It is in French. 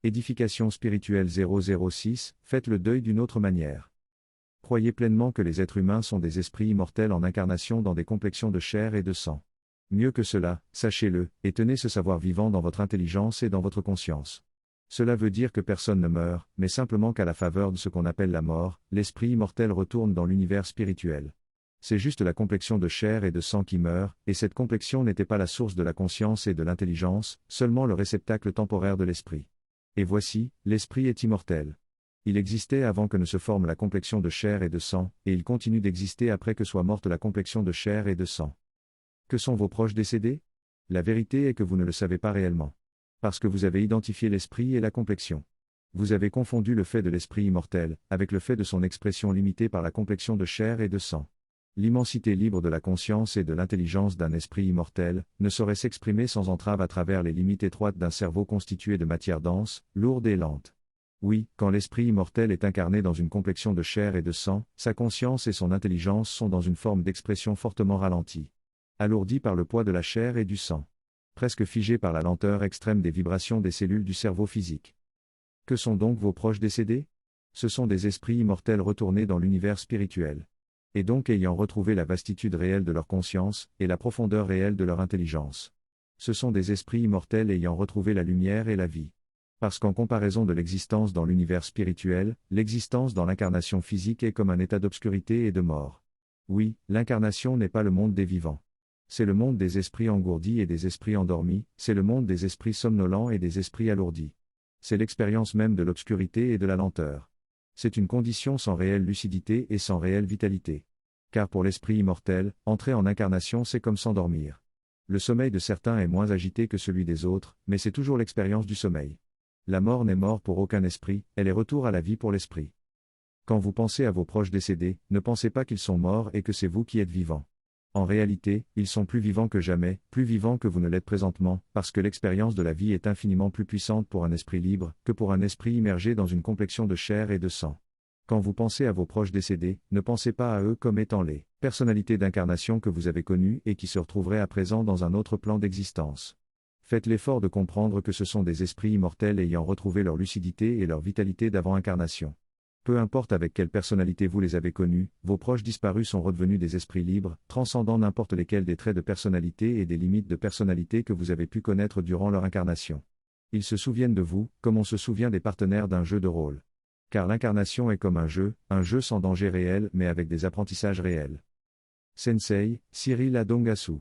Édification spirituelle 006, faites le deuil d'une autre manière. Croyez pleinement que les êtres humains sont des esprits immortels en incarnation dans des complexions de chair et de sang. Mieux que cela, sachez-le, et tenez ce savoir vivant dans votre intelligence et dans votre conscience. Cela veut dire que personne ne meurt, mais simplement qu'à la faveur de ce qu'on appelle la mort, l'esprit immortel retourne dans l'univers spirituel. C'est juste la complexion de chair et de sang qui meurt, et cette complexion n'était pas la source de la conscience et de l'intelligence, seulement le réceptacle temporaire de l'esprit. Et voici, l'esprit est immortel. Il existait avant que ne se forme la complexion de chair et de sang, et il continue d'exister après que soit morte la complexion de chair et de sang. Que sont vos proches décédés? La vérité est que vous ne le savez pas réellement. Parce que vous avez identifié l'esprit et la complexion. Vous avez confondu le fait de l'esprit immortel, avec le fait de son expression limitée par la complexion de chair et de sang. L'immensité libre de la conscience et de l'intelligence d'un esprit immortel ne saurait s'exprimer sans entrave à travers les limites étroites d'un cerveau constitué de matière dense, lourde et lente. Oui, quand l'esprit immortel est incarné dans une complexion de chair et de sang, sa conscience et son intelligence sont dans une forme d'expression fortement ralentie. Alourdie par le poids de la chair et du sang. Presque figée par la lenteur extrême des vibrations des cellules du cerveau physique. Que sont donc vos proches décédés? Ce sont des esprits immortels retournés dans l'univers spirituel. Et donc ayant retrouvé la vastitude réelle de leur conscience, et la profondeur réelle de leur intelligence. Ce sont des esprits immortels ayant retrouvé la lumière et la vie. Parce qu'en comparaison de l'existence dans l'univers spirituel, l'existence dans l'incarnation physique est comme un état d'obscurité et de mort. Oui, l'incarnation n'est pas le monde des vivants. C'est le monde des esprits engourdis et des esprits endormis, c'est le monde des esprits somnolents et des esprits alourdis. C'est l'expérience même de l'obscurité et de la lenteur. C'est une condition sans réelle lucidité et sans réelle vitalité. Car pour l'esprit immortel, entrer en incarnation c'est comme s'endormir. Le sommeil de certains est moins agité que celui des autres, mais c'est toujours l'expérience du sommeil. La mort n'est mort pour aucun esprit, elle est retour à la vie pour l'esprit. Quand vous pensez à vos proches décédés, ne pensez pas qu'ils sont morts et que c'est vous qui êtes vivant. En réalité, ils sont plus vivants que jamais, plus vivants que vous ne l'êtes présentement, parce que l'expérience de la vie est infiniment plus puissante pour un esprit libre, que pour un esprit immergé dans une complexion de chair et de sang. Quand vous pensez à vos proches décédés, ne pensez pas à eux comme étant les personnalités d'incarnation que vous avez connues et qui se retrouveraient à présent dans un autre plan d'existence. Faites l'effort de comprendre que ce sont des esprits immortels ayant retrouvé leur lucidité et leur vitalité d'avant incarnation. Peu importe avec quelle personnalité vous les avez connus, vos proches disparus sont redevenus des esprits libres, transcendant n'importe lesquels des traits de personnalité et des limites de personnalité que vous avez pu connaître durant leur incarnation. Ils se souviennent de vous, comme on se souvient des partenaires d'un jeu de rôle. Car l'incarnation est comme un jeu sans danger réel mais avec des apprentissages réels. Sensei, Cyril Adongasu.